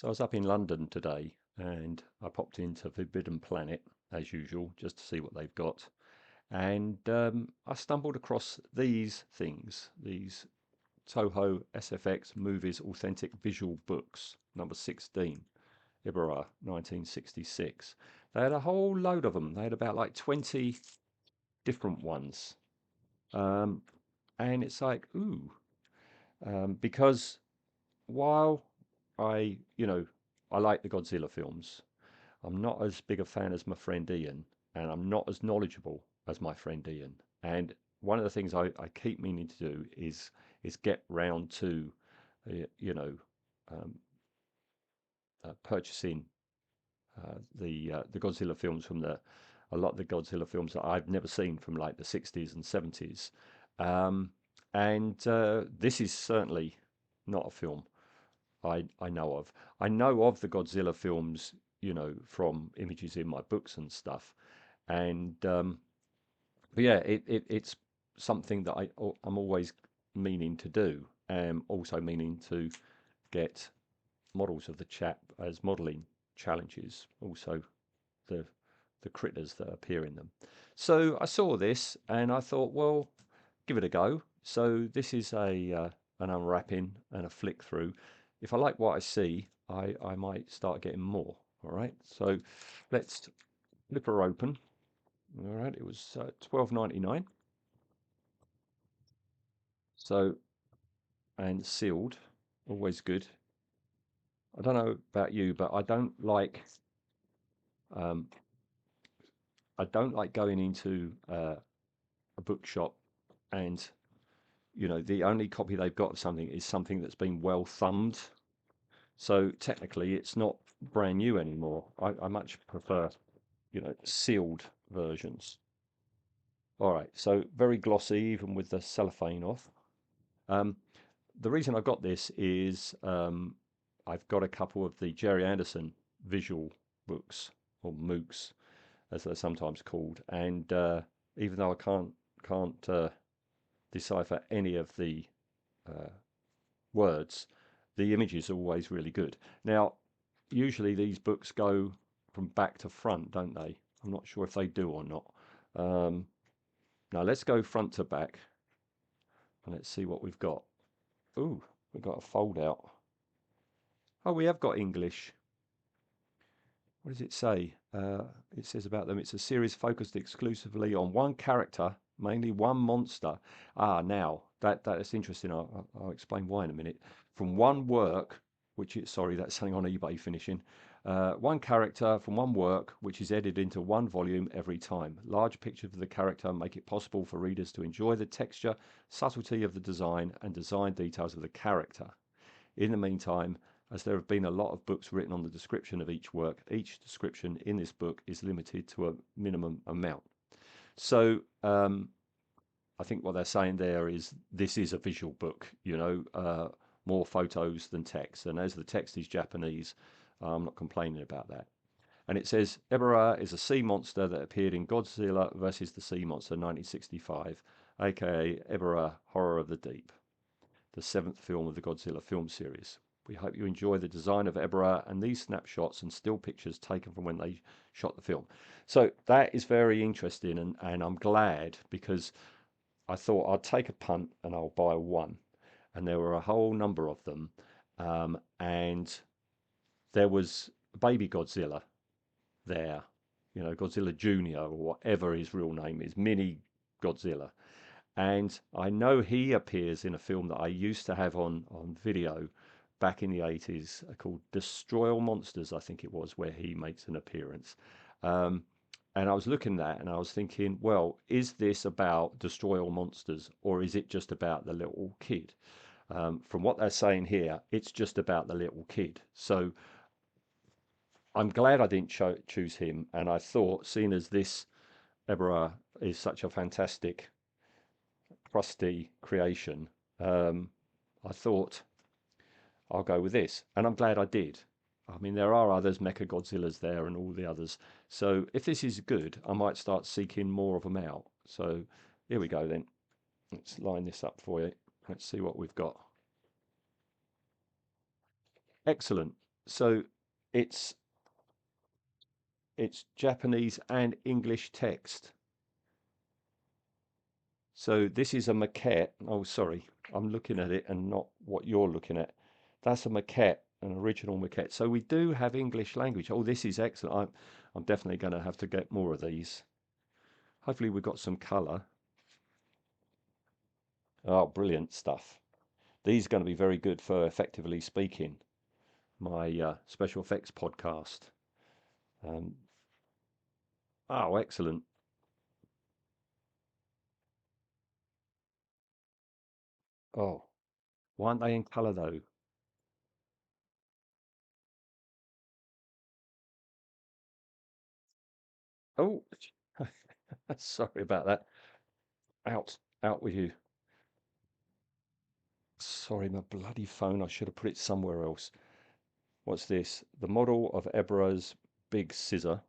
So I was up in London today and I popped into Forbidden Planet as usual just to see what they've got. And I stumbled across these things, these Toho SFX Movies Authentic Visual Books, number 16, Ebirah, 1966. They had a whole load of them. They had about like 20 different ones. Um, and it's like, ooh, because while I like the Godzilla films, I'm not as big a fan as my friend Ian, and I'm not as knowledgeable as my friend Ian. And one of the things I keep meaning to do is get round to, uh, you know, um, purchasing the Godzilla films from a lot of the Godzilla films that I've never seen from like the 60s and 70s. Um, and this is certainly not a film I know of. I know of the Godzilla films, from images in my books and stuff. And but yeah, it's something that I'm always meaning to do. Also meaning to get models of the chap as modelling challenges. Also the the critters that appear in them. So I saw this and I thought, well, give it a go. So this is a an unwrapping and a flick through. If I like what I see, I might start getting more. All right. So let's flip her open. All right. It was £12.99. So and sealed, always good. I don't know about you, but um, I don't like going into a bookshop and the only copy they've got of something is something that's been well thumbed. So technically, it's not brand new anymore. I much prefer, sealed versions. All right, so very glossy, even with the cellophane off. Um, the reason I got this is I've got a couple of the Jerry Anderson visual books, or MOOCs, as they're sometimes called, and even though I can't decipher any of the uh, words, the images are always really good. Now, usually these books go from back to front, don't they? I'm not sure if they do or not. Um, Now let's go front to back and let's see what we've got. Ooh, we've got a fold out. Oh, we have got English. What does it say? It says about them, it's a series focused exclusively on one character, mainly one monster. Now, that's interesting. I'll explain why in a minute. From one work, sorry, that's something on eBay finishing. One character from one work, which is edited into one volume every time. Large pictures of the character make it possible for readers to enjoy the texture, subtlety of the design, and design details of the character. In the meantime, as there have been a lot of books written on the description of each work, each description in this book is limited to a minimum amount. So I think what they're saying there is this is a visual book, more photos than text. And as the text is Japanese, I'm not complaining about that. And it says Ebirah is a sea monster that appeared in Godzilla versus the Sea Monster 1965, aka Ebirah Horror of the Deep, the seventh film of the Godzilla film series. We hope you enjoy the design of Ebirah and these snapshots and still pictures taken from when they shot the film. So that is very interesting, and I'm glad, because I thought I'd take a punt and I'll buy one. And there were a whole number of them. And there was Baby Godzilla there, Godzilla Jr. or whatever his real name is, Mini Godzilla. And I know he appears in a film that I used to have on video back in the 80s called Destroy All Monsters, I think it was, where he makes an appearance. Um, and I was looking at that and I was thinking, well, is this about Destroy All Monsters, or is it just about the little kid? From what they're saying here, it's just about the little kid. So I'm glad I didn't choose him. And I thought, seeing as this Ebirah is such a fantastic crusty creation, I thought I'll go with this, and I'm glad I did. I mean, there are others, Mecha Godzillas there and all the others. So if this is good, I might start seeking more of them out. So here we go then. Let's line this up for you. Let's see what we've got. Excellent. So it's it's Japanese and English text. So this is a maquette. Oh, sorry, I'm looking at it and not what you're looking at. That's a maquette, an original maquette. So we do have English language. Oh, this is excellent. I'm definitely going to have to get more of these. Hopefully we've got some colour. Oh, brilliant stuff. These are going to be very good for Effectively Speaking, my special effects podcast. Um, oh, excellent. Oh, why aren't they in colour though? Oh, sorry about that. Out, out with you. Sorry, my bloody phone. I should have put it somewhere else. What's this? The model of Ebirah's big scissor.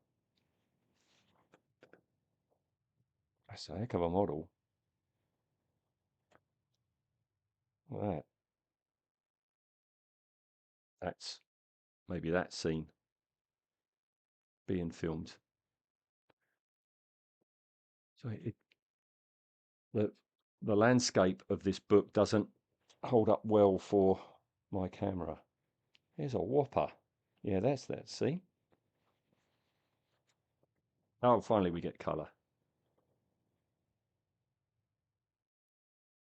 That's a heck of a model. That. That's maybe that scene being filmed. So the the landscape of this book doesn't hold up well for my camera. Here's a whopper. Yeah, that's that. See? Oh, finally we get colour.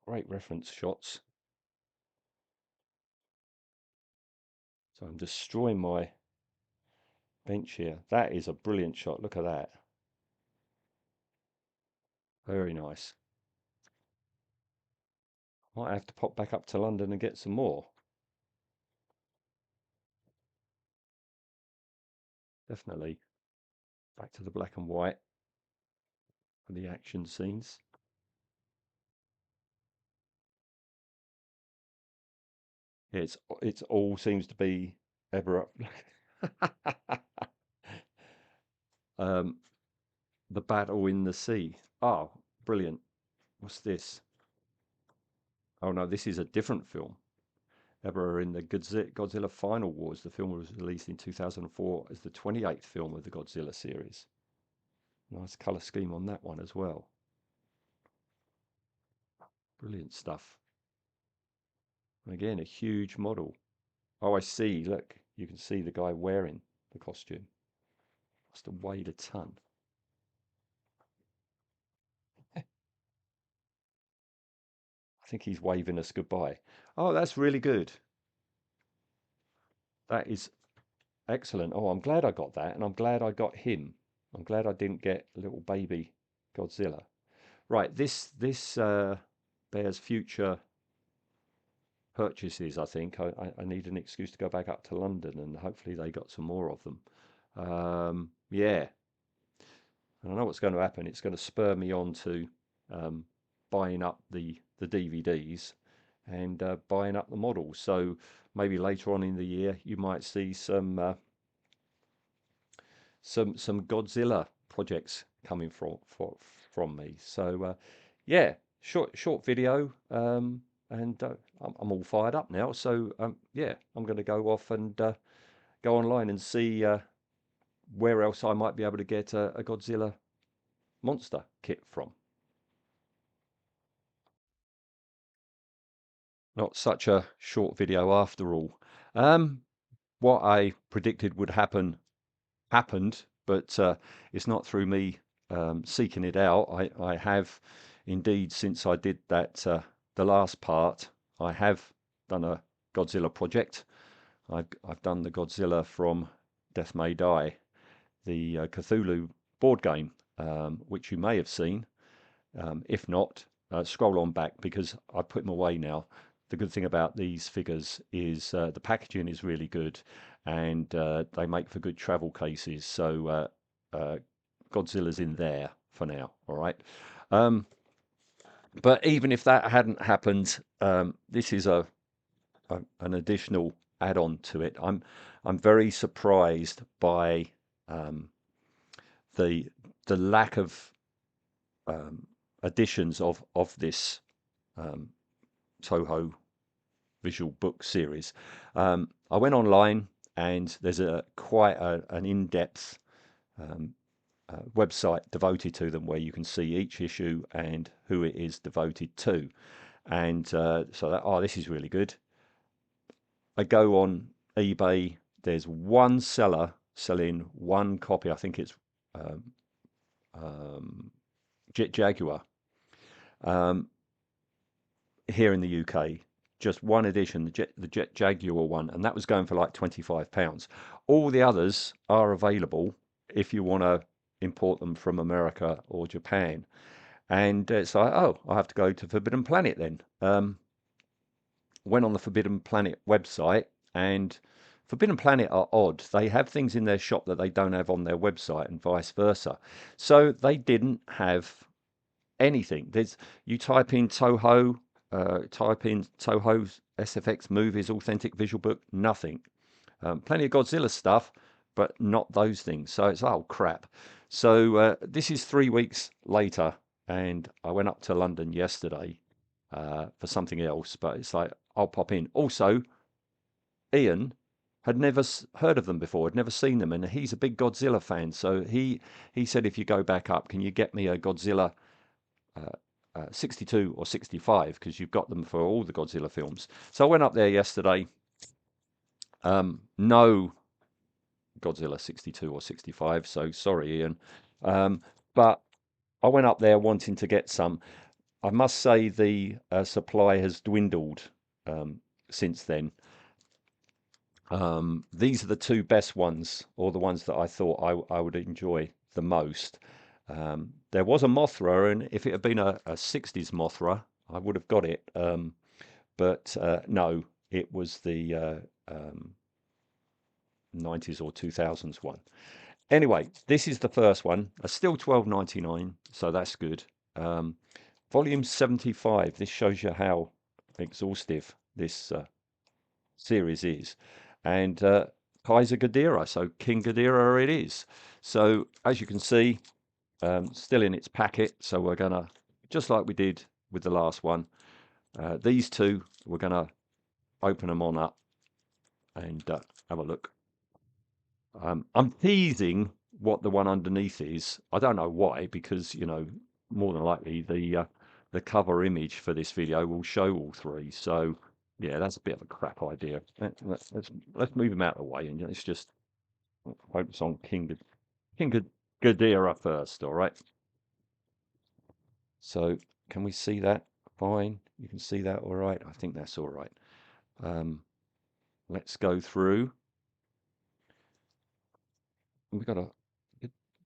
Great reference shots. So I'm destroying my bench here. That is a brilliant shot. Look at that. Very nice. Might have to pop back up to London and get some more. Definitely. Back to the black and white for the action scenes. It's all seems to be ever up. um, the battle in the sea. Oh, brilliant. What's this? Oh no, this is a different film. Ebirah in the Godzilla Final Wars. The film was released in 2004 as the 28th film of the Godzilla series. Nice colour scheme on that one as well. Brilliant stuff. And again, a huge model. Oh, I see. Look, you can see the guy wearing the costume. Must have weighed a ton. I think he's waving us goodbye. Oh, that's really good. That is excellent. Oh, I'm glad I got that, and I'm glad I got him. I'm glad I didn't get little baby Godzilla. Right, this bears future purchases. I think I need an excuse to go back up to London, and hopefully they got some more of them. Yeah, and I know what's going to happen. It's going to spur me on to um, buying up the DVDs and buying up the models. So maybe later on in the year, you might see some Godzilla projects coming from me. So yeah, short video, and I'm all fired up now. So yeah, I'm going to go off and go online and see where else I might be able to get a Godzilla monster kit from. Not such a short video after all. Um, what I predicted would happen happened, but it's not through me seeking it out. I have indeed, since I did that, the last part, I have done a Godzilla project. I've done the Godzilla from Death May Die, the Cthulhu board game, which you may have seen. If not, scroll on back because I put them away now. The good thing about these figures is the packaging is really good, and they make for good travel cases. So Godzilla's in there for now. All right. Um, but even if that hadn't happened, this is an additional add-on to it. I'm very surprised by um, the lack of um, editions of this Toho visual book series. I went online and there's quite an in-depth website devoted to them where you can see each issue and who it is devoted to. And this is really good. I go on eBay. There's one seller selling one copy. I think it's Jaguar here in the UK. Just one edition, the Jaguar one, and that was going for like £25. All the others are available if you want to import them from America or Japan. And it's like, oh, I have to go to Forbidden Planet then. Went on the Forbidden Planet website, and Forbidden Planet are odd. They have things in their shop that they don't have on their website, and vice versa. So they didn't have anything. You type in Toho, type in Toho's SFX movies, authentic visual book, nothing. Plenty of Godzilla stuff, but not those things. So it's, oh crap. So this is 3 weeks later, and I went up to London yesterday for something else, but it's like, I'll pop in. Also, Ian had never heard of them before, had never seen them, and he's a big Godzilla fan. So he said, if you go back up, can you get me a Godzilla 62 or 65, because you've got them for all the Godzilla films. So I went up there yesterday. No Godzilla 62 or 65, so sorry, Ian. But I went up there wanting to get some. I must say the supply has dwindled since then. These are the two best ones, or the ones that I thought I would enjoy the most. There was a Mothra, and if it had been a 60s Mothra, I would have got it. But no, it was the 90s or 2000s one. Anyway, this is the first one. Still $12.99, so that's good. Volume 75. This shows you how exhaustive this series is. And Keizer Ghidorah, so King Ghidorah it is. So as you can see, still in its packet. So we're gonna, just like we did with the last one, these two, we're gonna open them on up and have a look. I'm teasing what the one underneath is. I don't know why, because more than likely the cover image for this video will show all three. So yeah, that's a bit of a crap idea. Let's move them out of the way, and let's just focus on King Ghidorah first. All right. So can we see that? Fine. You can see that all right. I think that's all right. Let's go through. We've got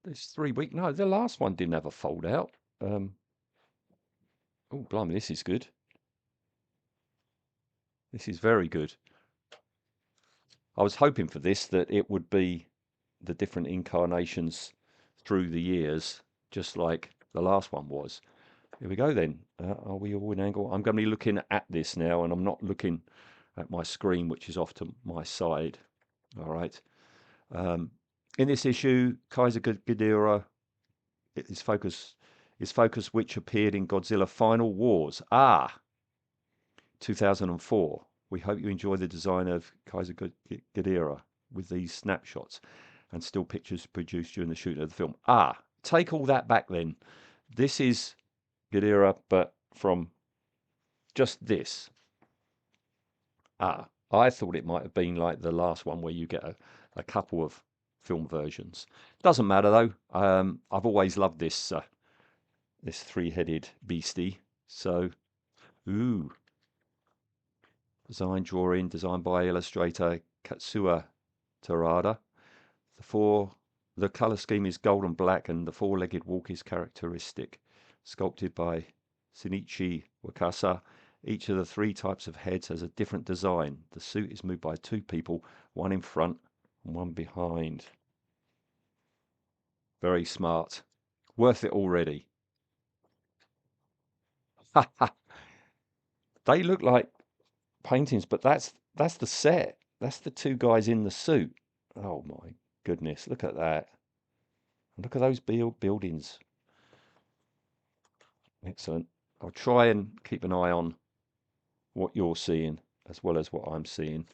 this 3 week. No, the last one didn't have a fold out. Oh, blimey, this is good. This is very good. I was hoping for this, that it would be the different incarnations through the years, just like the last one was. Here we go then. Are we all in angle? I'm going to be looking at this now, and I'm not looking at my screen, which is off to my side. All right. In this issue, Keizer Ghidorah is focus which appeared in Godzilla Final Wars. 2004. We hope you enjoy the design of Keizer Ghidorah with these snapshots and still pictures produced during the shooting of the film. Take all that back then. This is Ghidorah, but from just this. I thought it might have been like the last one where you get a couple of film versions. Doesn't matter though. I've always loved this this three-headed beastie. So, designed by illustrator Katsuya Terada. The color scheme is gold and black, and the four-legged walk is characteristic. Sculpted by Shinichi Wakasa. Each of the three types of heads has a different design. The suit is moved by two people, one in front and one behind. Very smart. Worth it already. They look like paintings, but that's the set. That's the two guys in the suit. Oh my goodness, look at that. Look at those buildings. Excellent. I'll try and keep an eye on what you're seeing as well as what I'm seeing.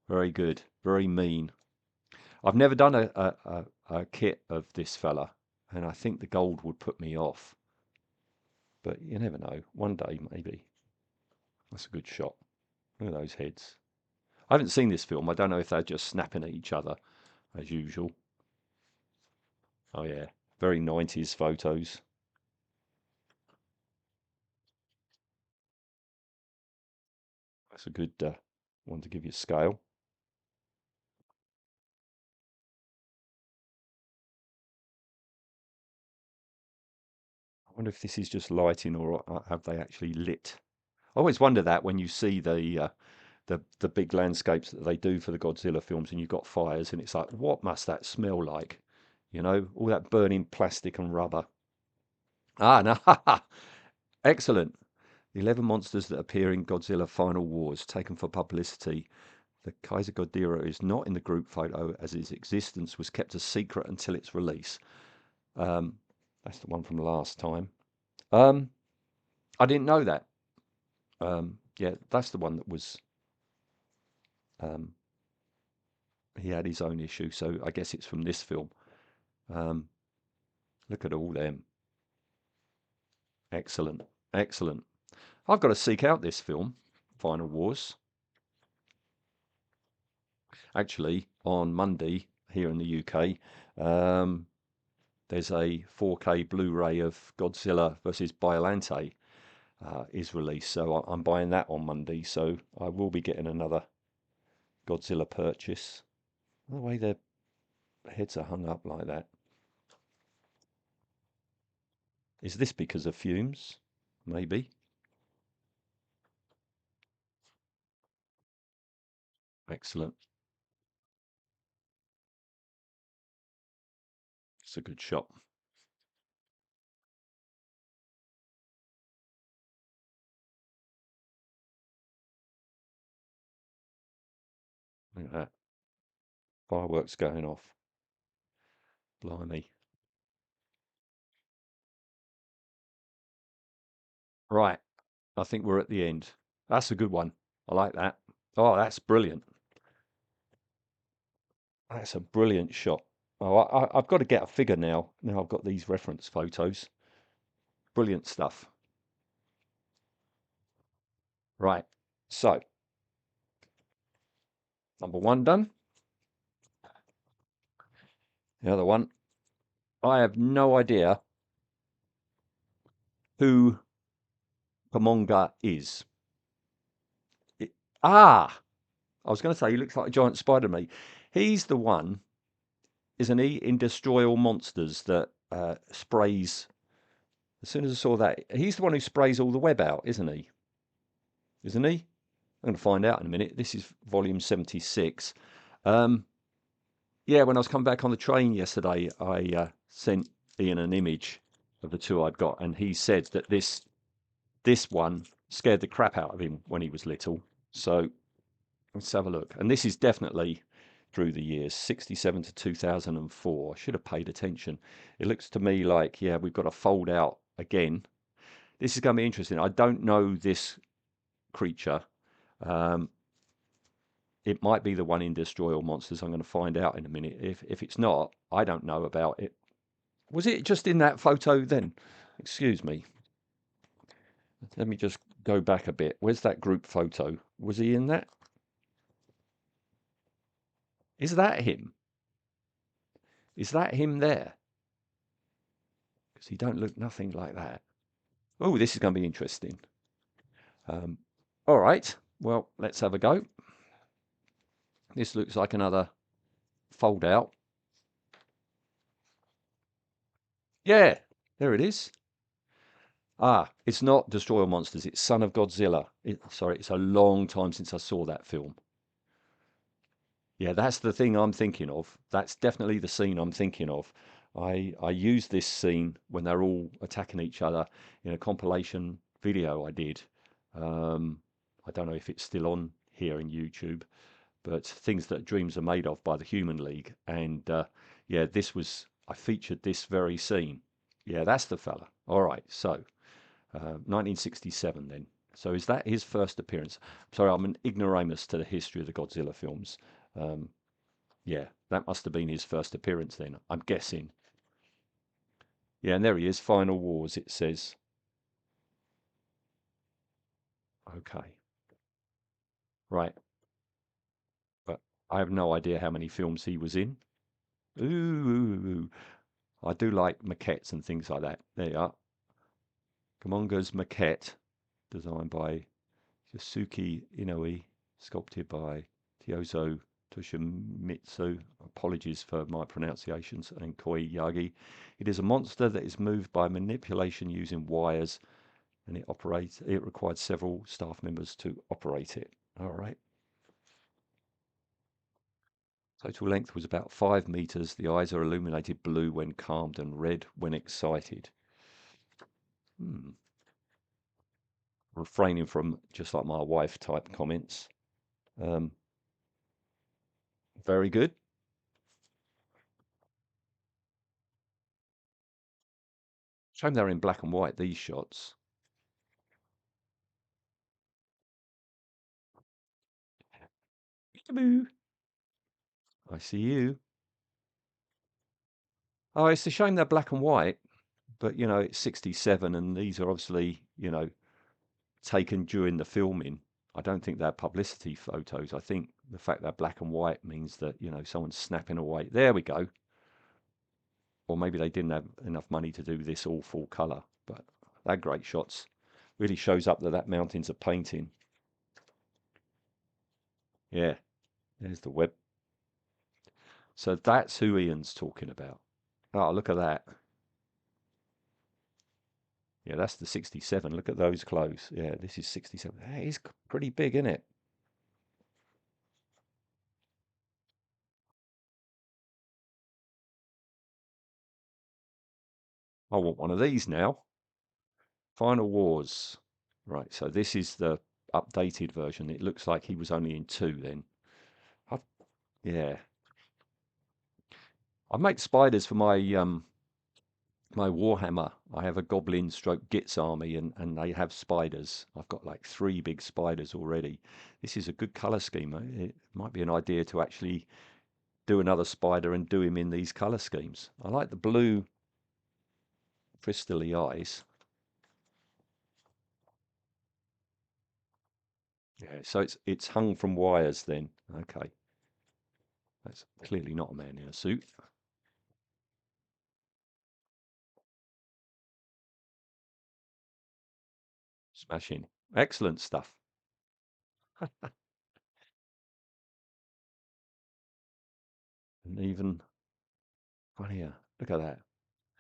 Very good. Very mean. I've never done a kit of this fella, and I think the gold would put me off. But you never know. One day, maybe. That's a good shot. Look at those heads. I haven't seen this film. I don't know if they're just snapping at each other, as usual. Oh, yeah. Very 90s photos. That's a good one to give you scale. I wonder if this is just lighting or have they actually lit. I always wonder that when you see the big landscapes that they do for the Godzilla films, and you've got fires, and it's like, what must that smell like? You know, all that burning plastic and rubber. Ah, no, excellent. The 11 monsters that appear in Godzilla Final Wars, taken for publicity. The Keizer Ghidorah is not in the group photo, as his existence was kept a secret until its release. Um, that's the one from last time. Um, I didn't know that. Yeah, that's the one that was. Um, he had his own issue, so I guess it's from this film. Um, look at all them. Excellent, excellent. I've got to seek out this film, Final Wars. Actually, on Monday here in the UK, there's a 4K Blu-ray of Godzilla versus Biollante is released, so I'm buying that on Monday. So I will be getting another Godzilla purchase. The way their heads are hung up like that. Is this because of fumes? Maybe. Excellent. It's a good shot. Look at that. Fireworks going off. Blimey. Right. I think we're at the end. That's a good one. I like that. Oh, that's brilliant. That's a brilliant shot. Oh, I've got to get a figure now. Now I've got these reference photos. Brilliant stuff. Right. So, number one done. The other one. I have no idea who Kumonga is. It, ah, I was going to say he looks like a giant spider to me. He's the one, isn't he, in Destroy All Monsters that sprays. As soon as I saw that, he's the one who sprays all the web out, isn't he? Isn't he? I'm going to find out in a minute. This is volume 76. Um, yeah, when I was coming back on the train yesterday, I sent Ian an image of the two I'd got, and he said that this one scared the crap out of him when he was little. So let's have a look. And this is definitely through the years, 67 to 2004. I should have paid attention. It looks to me like, yeah, we've got to fold out again. This is going to be interesting. I don't know this creature. Um, it might be the one in Destroy All Monsters. I'm going to find out in a minute. If it's not, I don't know about it. Was it just in that photo then? Excuse me. Let me just go back a bit. Where's that group photo? Was he in that? Is that him? Is that him there? Because he don't look nothing like that. Oh, this is going to be interesting. Um, all right. Well, let's have a go. This looks like another fold out. Yeah, there it is. Ah, it's not Destroy All Monsters. It's Son of Godzilla. Sorry, it's a long time since I saw that film. Yeah, that's the thing I'm thinking of. That's definitely the scene I'm thinking of. I used this scene when they're all attacking each other in a compilation video I did. I don't know if it's still on here in YouTube, but things that dreams are made of by the Human League. And yeah, I featured this very scene. Yeah, that's the fella. All right, so 1967 then. So is that his first appearance? Sorry, I'm an ignoramus to the history of the Godzilla films. Um, yeah, that must have been his first appearance then, I'm guessing. Yeah, and there he is, Final Wars, it says. Okay, right. But I have no idea how many films he was in. Ooh, I do like maquettes and things like that. There you are. Kumonga's maquette, designed by Yasuki Inoue, sculpted by Tiozo Toshimitsu. Apologies for my pronunciations. And Koi Yagi. It is a monster that is moved by manipulation using wires, and it required several staff members to operate it. All right. Total length was about 5 meters. The eyes are illuminated blue when calmed and red when excited. Refraining from just like my wife type comments. Um, very good. Shame they're in black and white, these shots. Peekaboo. I see you. Oh, it's a shame they're black and white, but it's 67 and these are obviously, taken during the filming. I don't think they're publicity photos. I think the fact they're black and white means that, someone's snapping away. There we go. Or maybe they didn't have enough money to do this all full colour, but they're great shots. Really shows up that mountain's a painting. Yeah, there's the web. So that's who Ian's talking about. Oh, look at that. Yeah, that's the 67. Look at those clothes. Yeah, this is 67. That is pretty big, isn't it? I want one of these now. Final Wars. Right, so this is the updated version. It looks like he was only in 2 then. I, yeah. I make spiders for my Warhammer. I have a Goblin stroke Gits army and they have spiders. I've got like 3 big spiders already. This is a good colour scheme. It might be an idea to actually do another spider and do him in these colour schemes. I like the blue crystally eyes. Yeah, so it's hung from wires then. Okay. That's clearly not a man in a suit. Smashing. Excellent stuff. And even funnier. Look at that.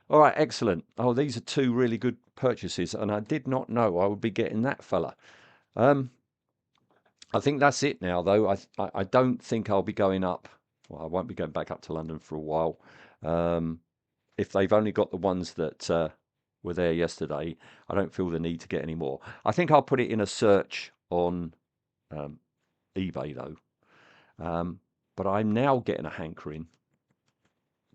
All right, excellent. Oh, these are 2 really good purchases, and I did not know I would be getting that fella. Um, I think that's it now, though. I don't think I'll be going up. Well, I won't be going back up to London for a while. Um, if they've only got the ones that were there yesterday, I don't feel the need to get any more. I think I'll put it in a search on um, eBay, though. Um, but I'm now getting a hankering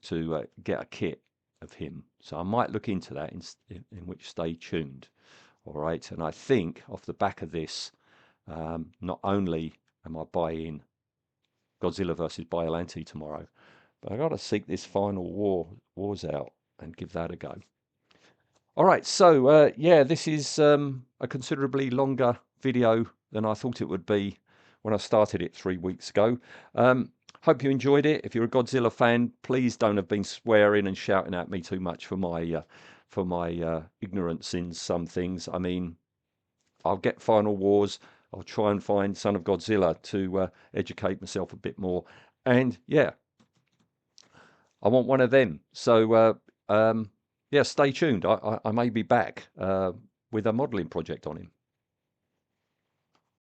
to get a kit of him. So I might look into that, in which stay tuned. All right. And I think off the back of this, not only am I buying Godzilla versus Biollante tomorrow, but I got to seek this final wars out and give that a go. All right, so yeah, this is a considerably longer video than I thought it would be when I started it 3 weeks ago. Hope you enjoyed it. If you're a Godzilla fan, please don't have been swearing and shouting at me too much for my ignorance in some things. I mean, I'll get Final Wars. I'll try and find Son of Godzilla to educate myself a bit more. And yeah, I want one of them. So yeah, stay tuned. I may be back with a modelling project on him.